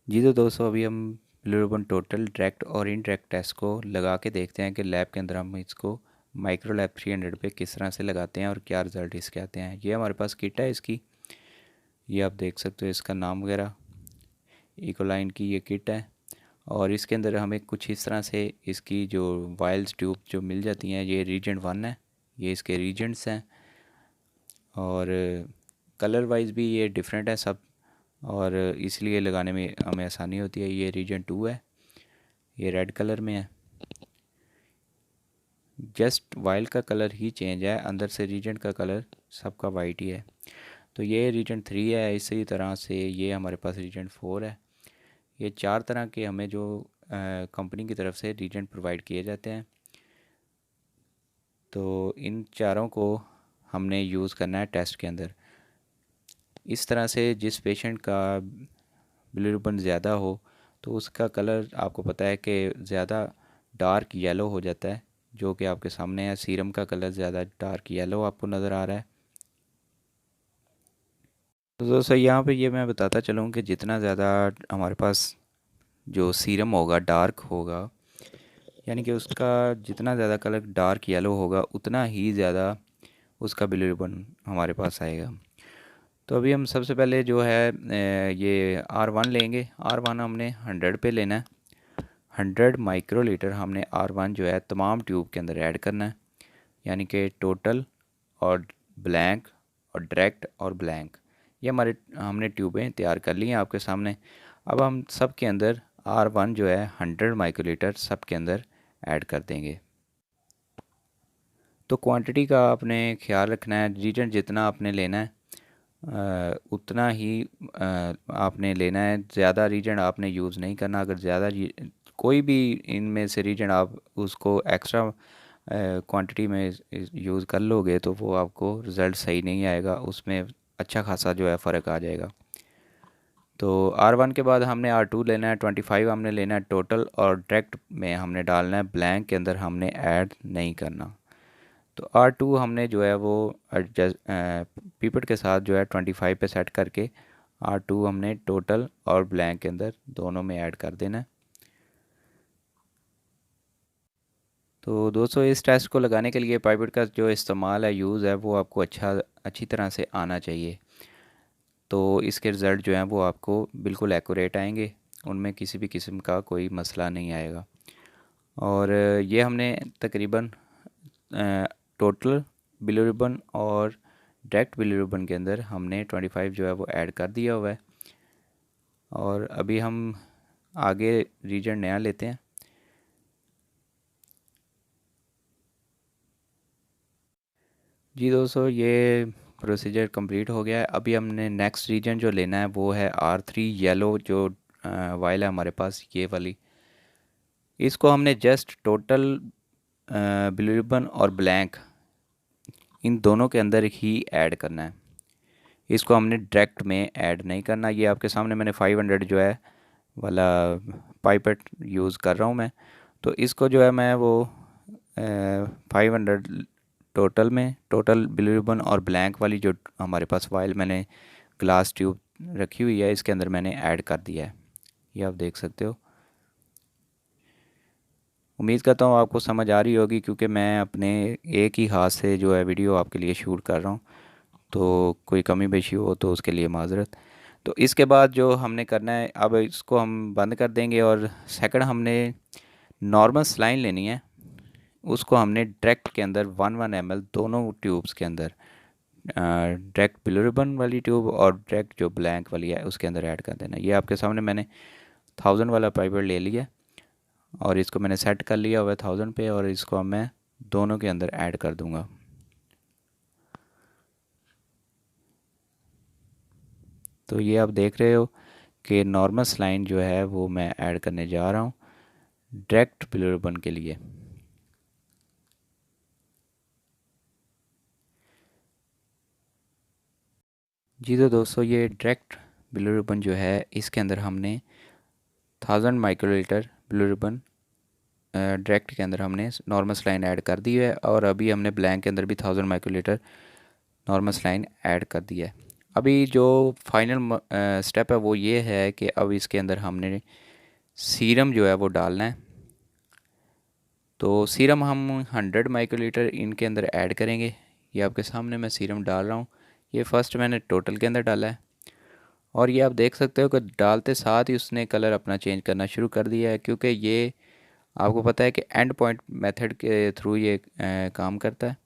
जी तो दोस्तों अभी हम ब्लू रिबन टोटल डायरेक्ट और इनडायरेक्ट टेस्ट को लगा के देखते हैं कि लैब के अंदर हम इसको माइक्रो लैब 300 पे किस तरह से लगाते हैं और क्या रिज़ल्ट इसके आते हैं। ये हमारे पास किट है इसकी, ये आप देख सकते हो इसका नाम वगैरह, इकोलाइन की ये किट है। और इसके अंदर हमें कुछ इस तरह से इसकी जो वायल्स ट्यूब जो मिल जाती हैं, ये रीजेंट 1 है, ये इसके रीजेंट्स हैं। और कलर वाइज भी ये डिफरेंट है सब, और इसलिए लगाने में हमें आसानी होती है। ये रीजन 2 है, ये रेड कलर में है, जस्ट वाइल का कलर ही चेंज है, अंदर से रीजेंट का कलर सबका वाइट ही है। तो ये रीजेंट 3 है, इसी तरह से ये हमारे पास रीजेंट 4 है। ये 4 तरह के हमें जो कंपनी की तरफ से रीजेंट प्रोवाइड किए जाते हैं। तो इन चारों को हमने यूज़ करना है टेस्ट के अंदर। इस तरह से जिस पेशेंट का बिलीरुबिन ज़्यादा हो तो उसका कलर आपको पता है कि ज़्यादा डार्क येलो हो जाता है, जो कि आपके सामने है। सीरम का कलर ज़्यादा डार्क येलो आपको नज़र आ रहा है। तो दोस्तों यहाँ पे ये मैं बताता चलूँ कि जितना ज़्यादा हमारे पास जो सीरम होगा डार्क होगा, यानी कि उसका जितना ज़्यादा कलर डार्क येलो होगा उतना ही ज़्यादा उसका बिलीरुबिन हमारे पास आएगा। तो अभी हम सबसे पहले जो है ये R1 लेंगे। R1 हमने 100 पे लेना है। 100 माइक्रोलीटर हमने R1 जो है तमाम ट्यूब के अंदर ऐड करना है, यानी कि टोटल और ब्लैंक और डायरेक्ट और ब्लैंक, ये हमारे हमने ट्यूबें तैयार कर ली हैं आपके सामने। अब हम सब के अंदर R1 जो है 100 माइक्रोलीटर सब के अंदर ऐड कर देंगे। तो क्वांटिटी का आपने ख्याल रखना है, रीजन जितना आपने लेना है उतना ही आपने लेना है। ज़्यादा रीजन आपने यूज़ नहीं करना। अगर ज़्यादा कोई भी इनमें से रीजन आप उसको एक्स्ट्रा क्वांटिटी में यूज़ कर लोगे तो वो आपको रिज़ल्ट सही नहीं आएगा, उसमें अच्छा खासा जो है फ़र्क आ जाएगा। तो R1 के बाद हमने R2 लेना है, 25 हमने लेना है टोटल, और डायरेक्ट में हमने डालना है, ब्लैंक के अंदर हमने ऐड नहीं करना। तो R2 हमने जो है वो एडजस्ट पीपट के साथ जो है 25 पे सेट करके R2 हमने टोटल और ब्लैंक के अंदर दोनों में ऐड कर देना है। तो दोस्तों इस टेस्ट को लगाने के लिए पाइपेट का जो इस्तेमाल है, यूज़ है, वो आपको अच्छी तरह से आना चाहिए। तो इसके रिज़ल्ट जो हैं वो आपको बिल्कुल एक्यूरेट आएंगे, उनमें किसी भी किस्म का कोई मसला नहीं आएगा। और ये हमने तकरीबन टोटल बिलीरुबिन और डायरेक्ट बिलीरुबिन के अंदर हमने 25 जो है वो ऐड कर दिया हुआ है। और अभी हम आगे रीजन नया लेते हैं। जी दोस्तों ये प्रोसीजर कंप्लीट हो गया है। अभी हमने नेक्स्ट रीजन जो लेना है वो है R3 येलो, जो वाइल है हमारे पास ये वाली। इसको हमने जस्ट टोटल बिलीरुबिन और ब्लैंक इन दोनों के अंदर ही ऐड करना है। इसको हमने डायरेक्ट में ऐड नहीं करना। ये आपके सामने मैंने 500 जो है वाला पाइपेट यूज़ कर रहा हूँ मैं। तो इसको जो है मैं वो 500 टोटल में, टोटल बिलीरुबिन और ब्लैंक वाली जो हमारे पास वाइल मैंने ग्लास ट्यूब रखी हुई है इसके अंदर मैंने ऐड कर दिया है, ये आप देख सकते हो। उम्मीद करता हूँ आपको समझ आ रही होगी, क्योंकि मैं अपने एक ही हाथ से जो है वीडियो आपके लिए शूट कर रहा हूँ। तो कोई कमी पेशी हो तो उसके लिए माज़रत। तो इसके बाद जो हमने करना है, अब इसको हम बंद कर देंगे। और सेकंड हमने नॉर्मल सलाइन लेनी है, उसको हमने डायरेक्ट के अंदर 1 ml दोनों ट्यूब्स के अंदर, डायरेक्ट बिलीरुबिन वाली ट्यूब और डायरेक्ट जो ब्लैंक वाली है उसके अंदर ऐड कर देना। ये आपके सामने मैंने 1000 वाला पाइपर ले लिया और इसको मैंने सेट कर लिया हुआ है 1000 पे, और इसको मैं दोनों के अंदर ऐड कर दूंगा। तो ये आप देख रहे हो कि नॉर्मल सलाइन जो है वो मैं ऐड करने जा रहा हूँ डायरेक्ट बिलीरुबिन के लिए। जी तो दोस्तों ये डायरेक्ट बिलीरुबिन जो है इसके अंदर हमने 1000 माइक्रोलीटर बिलीरुबिन डायरेक्ट के अंदर हमने नॉर्मल सलाइन ऐड कर दी है, और अभी हमने ब्लैंक के अंदर भी 1000 माइक्रोलीटर नॉर्मल सलाइन ऐड कर दिया है। अभी जो फाइनल स्टेप है वो ये है कि अब इसके अंदर हमने सीरम जो है वो डालना है। तो सीरम हम 100 माइक्रोलीटर इनके अंदर ऐड करेंगे। ये आपके सामने मैं सीरम डाल रहा हूँ। ये फर्स्ट मैंने टोटल के अंदर डाला है और ये आप देख सकते हो कि डालते साथ ही उसने कलर अपना चेंज करना शुरू कर दिया है, क्योंकि ये आपको पता है कि एंड पॉइंट मेथड के थ्रू ये काम करता है।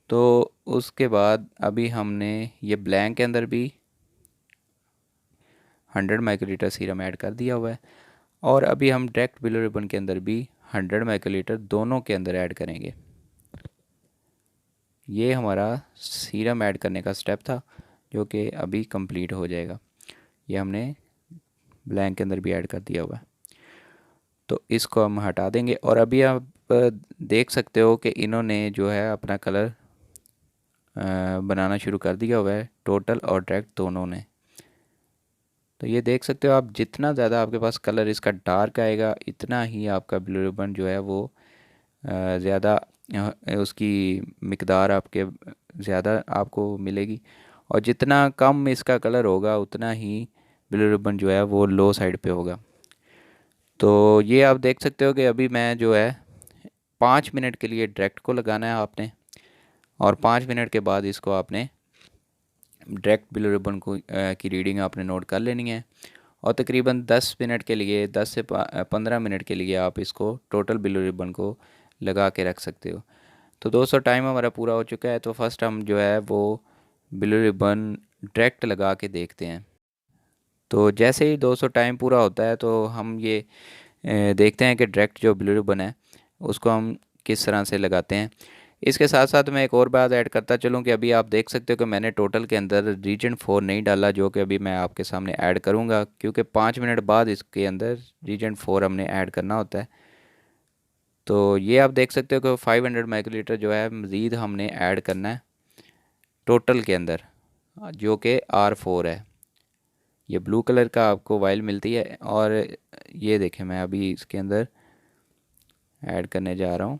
तो उसके बाद अभी हमने ये ब्लैंक के अंदर भी 100 माइक्रोलीटर सीरम ऐड कर दिया हुआ है और अभी हम डायरेक्ट बिलो रिबन के अंदर भी 100 माइक्रोलीटर दोनों के अंदर ऐड करेंगे। ये हमारा सीरम ऐड करने का स्टेप था जो कि अभी कंप्लीट हो जाएगा। ये हमने ब्लैंक के अंदर भी ऐड कर दिया हुआ है, तो इसको हम हटा देंगे। और अभी आप देख सकते हो कि इन्होंने जो है अपना कलर बनाना शुरू कर दिया हुआ है, टोटल और डायरेक्ट दोनों ने। तो ये देख सकते हो आप, जितना ज़्यादा आपके पास कलर इसका डार्क आएगा इतना ही आपका ब्लू रिबन जो है वो ज़्यादा उसकी मिकदार आपके ज़्यादा आपको मिलेगी, और जितना कम इसका कलर होगा उतना ही ब्लू रिबन जो है वो लो साइड पे होगा। तो ये आप देख सकते हो कि अभी मैं जो है 5 मिनट के लिए डायरेक्ट को लगाना है आपने, और 5 मिनट के बाद इसको आपने डायरेक्ट बिलो रिबन को की रीडिंग आपने नोट कर लेनी है। और तकरीबन 10 मिनट के लिए, 10 से 15 मिनट के लिए आप इसको टोटल बिलो रिबन को लगा के रख सकते हो। तो दोस्तों टाइम हमारा पूरा हो चुका है, तो फर्स्ट हम जो है वो बिलो रिबन डायरेक्ट लगा के देखते हैं। तो जैसे ही 200 टाइम पूरा होता है तो हम ये देखते हैं कि डायरेक्ट जो बिलो रिबन है उसको हम किस तरह से लगाते हैं। इसके साथ साथ मैं एक और बात ऐड करता चलूँ कि अभी आप देख सकते हो कि मैंने टोटल के अंदर रीजन 4 नहीं डाला, जो कि अभी मैं आपके सामने ऐड करूँगा, क्योंकि 5 मिनट बाद इसके अंदर रीजन 4 हमने ऐड करना होता है। तो ये आप देख सकते हो कि 500 माइक्रोलीटर जो है मज़ीद हमने ऐड करना है टोटल के अंदर, जो कि R4 है। ये ब्लू कलर का आपको वाइल मिलती है, और ये देखें मैं अभी इसके अंदर ऐड करने जा रहा हूँ।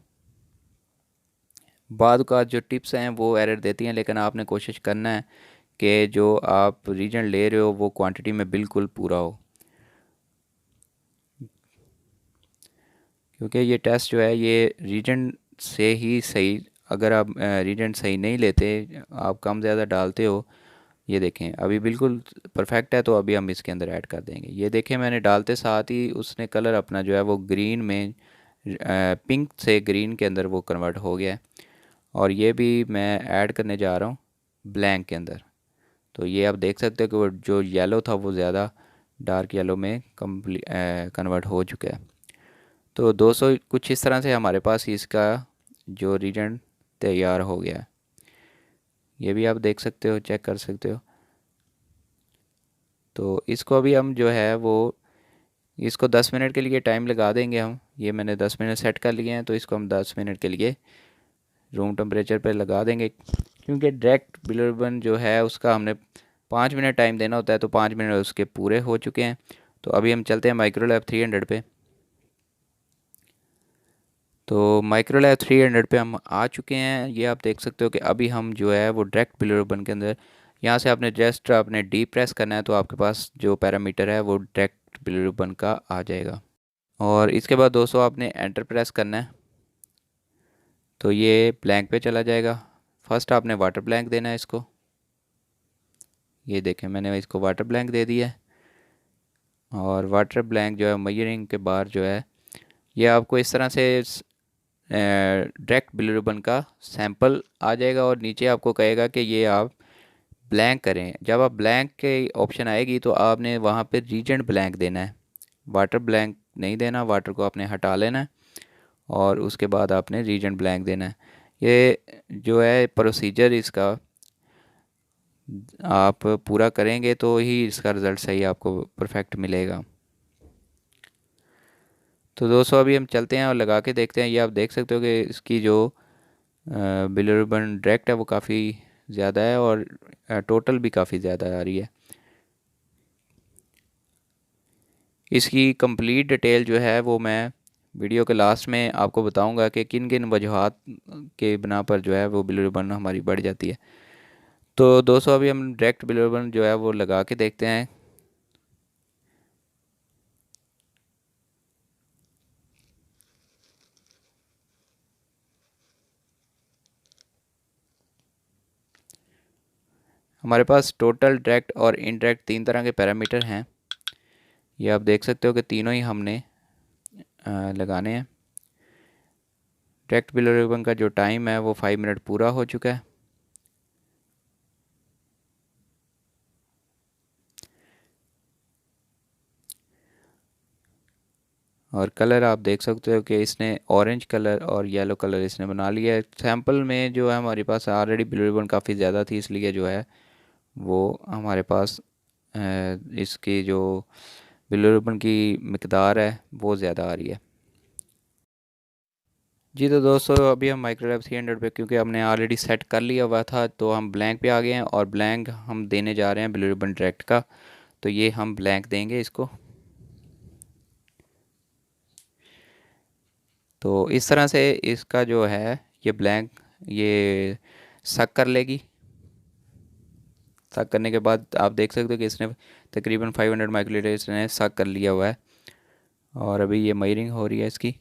बाद का जो टिप्स हैं वो एरर देती हैं, लेकिन आपने कोशिश करना है कि जो आप रीजन ले रहे हो वो क्वांटिटी में बिल्कुल पूरा हो, क्योंकि ये टेस्ट जो है ये रीजन से ही सही, अगर आप रीजन सही नहीं लेते, आप कम ज़्यादा डालते हो। ये देखें अभी बिल्कुल परफेक्ट है, तो अभी हम इसके अंदर ऐड कर देंगे। ये देखें मैंने डालते साथ ही उसने कलर अपना जो है वो ग्रीन में, पिंक से ग्रीन के अंदर वो कन्वर्ट हो गया है। और ये भी मैं ऐड करने जा रहा हूँ ब्लैंक के अंदर। तो ये आप देख सकते हो कि वो जो येलो था वो ज़्यादा डार्क येलो में कन्वर्ट हो चुका है। तो 200 कुछ इस तरह से हमारे पास इसका जो रीजन तैयार हो गया है। ये भी आप देख सकते हो, चेक कर सकते हो। तो इसको अभी हम जो है वो इसको 10 मिनट के लिए टाइम लगा देंगे हम। ये मैंने 10 मिनट सेट कर लिए हैं, तो इसको हम 10 मिनट के लिए रूम टेम्परेचर पर लगा देंगे, क्योंकि डायरेक्ट बिलर्बन जो है उसका हमने 5 मिनट टाइम देना होता है, तो 5 मिनट उसके पूरे हो चुके हैं। तो अभी हम चलते हैं माइक्रोलैब 300 पे। तो माइक्रोलैब 300 पे हम आ चुके हैं। ये आप देख सकते हो कि अभी हम जो है वो डायरेक्ट बिलर्बन के अंदर, यहाँ से आपने जस्ट आपने डी प्रेस करना है, तो आपके पास जो पैरामीटर है वो डायरेक्ट बिलर्बन का आ जाएगा। और इसके बाद दोस्तों आपने एंटर प्रेस करना है, तो ये ब्लैंक पे चला जाएगा। फर्स्ट आपने वाटर ब्लैंक देना है इसको। ये देखें मैंने इसको वाटर ब्लैंक दे दिया है, और वाटर ब्लैंक जो है मयरिंग के बाद जो है ये आपको इस तरह से डायरेक्ट बिलर्बन का सैंपल आ जाएगा, और नीचे आपको कहेगा कि ये आप ब्लैंक करें। जब आप ब्लैंक के ऑप्शन आएगी तो आपने वहाँ पे रीजेंट ब्लैंक देना है, वाटर ब्लैंक नहीं देना। वाटर को आपने हटा लेना है और उसके बाद आपने रीजेंट ब्लैंक देना है। ये जो है प्रोसीजर इसका आप पूरा करेंगे तो ही इसका रिज़ल्ट सही आपको परफेक्ट मिलेगा। तो दोस्तों अभी हम चलते हैं और लगा के देखते हैं। ये आप देख सकते हो कि इसकी जो बिलर्बन डायरेक्ट है वो काफ़ी ज़्यादा है, और टोटल भी काफ़ी ज़्यादा आ रही है। इसकी कंप्लीट डिटेल जो है वो मैं वीडियो के लास्ट में आपको बताऊंगा कि किन किन वजूहात के बिना पर जो है वो बिलर्बन हमारी बढ़ जाती है। तो दोस्तों अभी हम डायरेक्ट ब्लू रिबन जो है वो लगा के देखते हैं। हमारे पास टोटल, डायरेक्ट और इनडायरेक्ट 3 तरह के पैरामीटर हैं। ये आप देख सकते हो कि तीनों ही हमने लगाने हैं। डायरेक्ट ब्लू रिबन का जो टाइम है वो 5 मिनट पूरा हो चुका है। और कलर आप देख सकते हो कि इसने ऑरेंज कलर और येलो कलर इसने बना लिया है। सैंपल में जो है हमारे पास ऑलरेडी ब्लू रिबन काफ़ी ज़्यादा थी, इसलिए जो है वो हमारे पास इसकी जो ब्लू रिबन की मकदार है वो ज़्यादा आ रही है। जी तो दोस्तों अभी हम माइक्रोलैब 300 पे, क्योंकि हमने ऑलरेडी सेट कर लिया हुआ था, तो हम ब्लैंक पे आ गए हैं और ब्लैंक हम देने जा रहे हैं ब्लू रिबन डायरेक्ट का। तो ये हम ब्लैंक देंगे इसको। तो इस तरह से इसका जो है ये ब्लैंक ये सक कर लेगी। सक करने के बाद आप देख सकते हो कि इसने तकरीबन 500 माइक्रोलीटर इसने सक कर लिया हुआ है। और अभी ये मयरिंग हो रही है इसकी।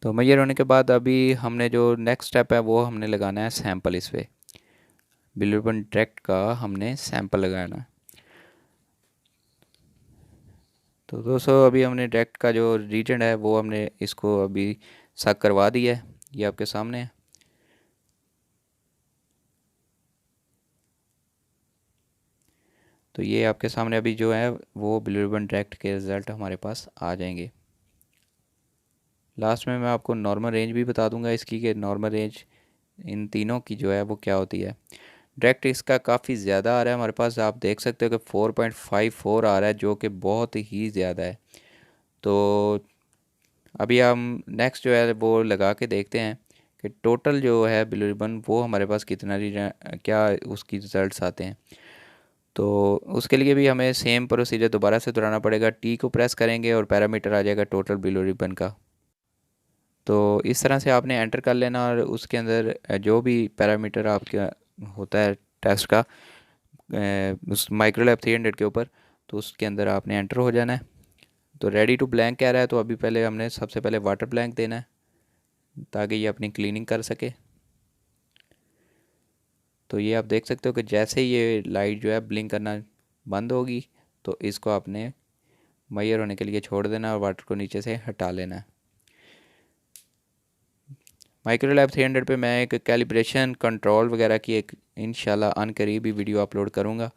तो मैयर होने के बाद अभी हमने जो नेक्स्ट स्टेप है वो हमने लगाना है सैंपल इस पर। ब्लू रिबन डायरेक्ट का हमने सैंपल लगाना है। तो दोस्तों अभी हमने डायरेक्ट का जो रीजन है वो हमने इसको अभी सक करवा दिया है। ये आपके सामने है। तो ये आपके सामने अभी जो है वो ब्लू रिबन डायरेक्ट के रिज़ल्ट हमारे पास आ जाएंगे। लास्ट में मैं आपको नॉर्मल रेंज भी बता दूंगा इसकी, कि नॉर्मल रेंज इन तीनों की जो है वो क्या होती है। डायरेक्ट इसका काफ़ी ज़्यादा आ रहा है हमारे पास, आप देख सकते हो कि 4.54 आ रहा है, जो कि बहुत ही ज़्यादा है। तो अभी हम नेक्स्ट जो है वो लगा के देखते हैं कि टोटल जो है ब्लू रिबन वो हमारे पास कितना क्या उसकी रिज़ल्ट्स आते हैं। तो उसके लिए भी हमें सेम प्रोसीजर दोबारा से दोहराना पड़ेगा। टी को प्रेस करेंगे और पैरामीटर आ जाएगा टोटल ब्लू रिबन का। तो इस तरह से आपने एंटर कर लेना और उसके अंदर जो भी पैरामीटर आपका होता है टेस्ट का उस माइक्रोलैब 300 के ऊपर, तो उसके अंदर आपने एंटर हो जाना है। तो रेडी टू ब्लैंक कह रहा है, तो अभी पहले हमने सबसे पहले वाटर ब्लैंक देना है ताकि ये अपनी क्लीनिंग कर सके। तो ये आप देख सकते हो कि जैसे ही ये लाइट जो है ब्लिंक करना बंद होगी, तो इसको आपने मैयर होने के लिए छोड़ देना और वाटर को नीचे से हटा लेना है। माइक्रोलैब 300 पे मैं एक कैलिब्रेशन कंट्रोल वगैरह की एक इंशाल्लाह अनकरीब ही वीडियो अपलोड करूँगा।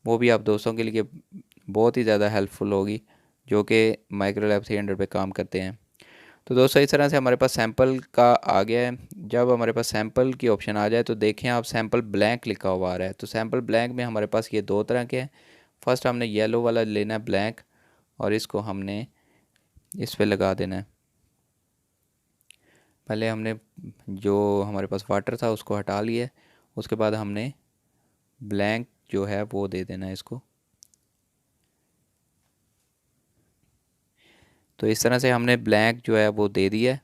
वो भी आप दोस्तों के लिए बहुत ही ज़्यादा हेल्पफुल होगी जो कि माइक्रोलैब 300 पे काम करते हैं। तो दोस्तों इस तरह से हमारे पास सैंपल का आ गया है। जब हमारे पास सैंपल की ऑप्शन आ जाए तो देखें आप सैंपल ब्लैंक लिखा हुआ आ रहा है। तो सैंपल ब्लैंक में हमारे पास ये दो तरह के हैं। फर्स्ट हमने येलो वाला लेना है ब्लैंक, और इसको हमने इस पे लगा देना है। पहले हमने जो हमारे पास वाटर था उसको हटा लिया, उसके बाद हमने ब्लैंक जो है वो दे देना है इसको। तो इस तरह से हमने ब्लैंक जो है वो दे दिया है।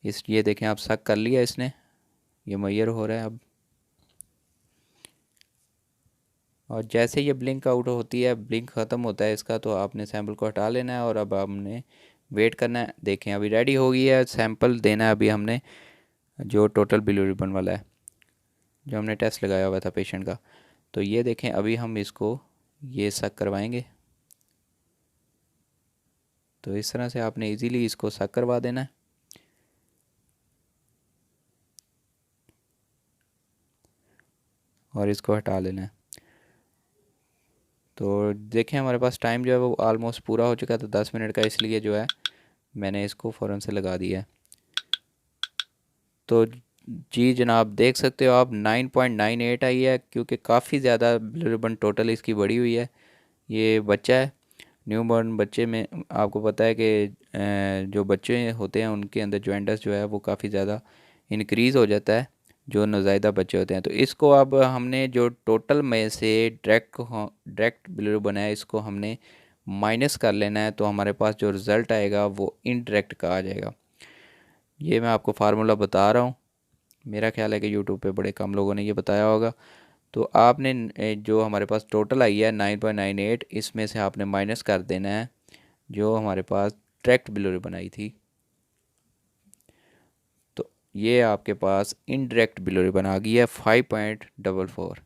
इस ये देखें आप सक कर लिया इसने, ये मैयर हो रहा है अब। और जैसे ये ब्लिंक आउट होती है, ब्लिंक ख़त्म होता है इसका, तो आपने सैंपल को हटा लेना है और अब हमने वेट करना है। देखें अभी रेडी हो गई है, सैंपल देना है अभी हमने जो टोटल ब्लू रिबन वाला है जो हमने टेस्ट लगाया हुआ था पेशेंट का। तो ये देखें अभी हम इसको ये सक करवाएंगे। तो इस तरह से आपने इजीली इसको सक करवा देना है। और इसको हटा लेना है। तो देखें हमारे पास टाइम जो है वो आलमोस्ट पूरा हो चुका था 10 मिनट का, इसलिए जो है मैंने इसको फ़ौरन से लगा दिया है। तो जी जनाब देख सकते हो आप 9.98 आई है, क्योंकि काफ़ी ज़्यादा ब्लू रिबन टोटल इसकी बड़ी हुई है। ये बच्चा है, न्यू बॉर्न बच्चे में आपको पता है कि जो बच्चे होते हैं उनके अंदर जॉइंटस जो है वो काफ़ी ज़्यादा इंक्रीज़ हो जाता है जो नौज़ायदा बच्चे होते हैं। तो इसको अब हमने जो टोटल में से डायरेक्ट ब्लू रिबन है इसको हमने माइनस कर लेना है, तो हमारे पास जो रिज़ल्ट आएगा वो इनडायरेक्ट का आ जाएगा। ये मैं आपको फार्मूला बता रहा हूँ, मेरा ख्याल है कि यूट्यूब पे बड़े कम लोगों ने ये बताया होगा। तो आपने जो हमारे पास टोटल आई है 9.98, इसमें से आपने माइनस कर देना है जो हमारे पास डायरेक्ट बिलोरेबन आई थी। तो ये आपके पास इनडायरेक्ट बिलोरेबन आ गई है 5.44।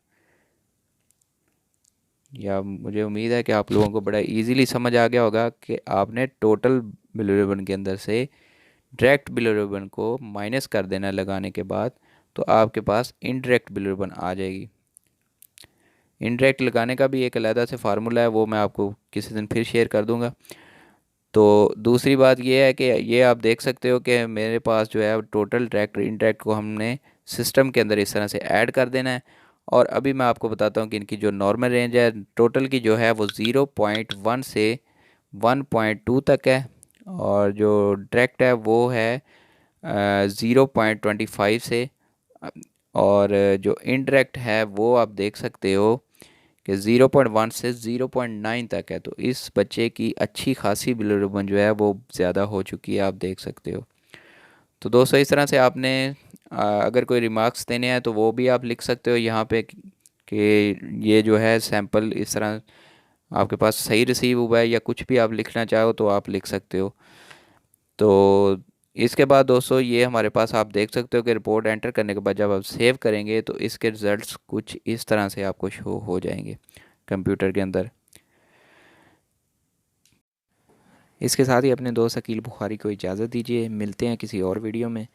या मुझे उम्मीद है कि आप लोगों को बड़ा इजीली समझ आ गया होगा कि आपने टोटल बिलोरेबन के अंदर से डायरेक्ट बिलोरेबन को माइनस कर देना लगाने के बाद, तो आपके पास इनडायरेक्ट बिलोरेबन आ जाएगी। इनडायरेक्ट लगाने का भी एक अलग से फार्मूला है, वो मैं आपको किसी दिन फिर शेयर कर दूंगा। तो दूसरी बात ये है कि ये आप देख सकते हो कि मेरे पास जो है टोटल डायरेक्ट इनडायरेक्ट को हमने सिस्टम के अंदर इस तरह से ऐड कर देना है। और अभी मैं आपको बताता हूँ कि इनकी जो नॉर्मल रेंज है टोटल की जो है वो 0.1 से 1.2 तक है, और जो डायरेक्ट है वो है 0.25 से, और जो इनडायरेक्ट है वो आप देख सकते हो कि 0.1 से 0.9 तक है। तो इस बच्चे की अच्छी खासी बिलीरुबिन जो है वो ज़्यादा हो चुकी है, आप देख सकते हो। तो दोस्तों इस तरह से आपने अगर कोई रिमार्क्स देने हैं तो वो भी आप लिख सकते हो यहाँ पे कि ये जो है सैंपल इस तरह आपके पास सही रिसीव हुआ है, या कुछ भी आप लिखना चाहो तो आप लिख सकते हो। तो इसके बाद दोस्तों ये हमारे पास आप देख सकते हो कि रिपोर्ट एंटर करने के बाद जब आप सेव करेंगे तो इसके रिज़ल्ट्स कुछ इस तरह से आपको शो हो जाएंगे कंप्यूटर के अंदर। इसके साथ ही अपने दोस्त अकील बुखारी को इजाज़त दीजिए, मिलते हैं किसी और वीडियो में।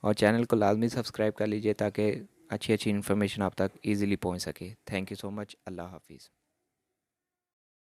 और चैनल को लाजमी सब्सक्राइब कर लीजिए ताकि अच्छी अच्छी इन्फॉर्मेशन आप तक ईज़िली पहुंच सके। Thank you so much. अल्लाह हाफिज़।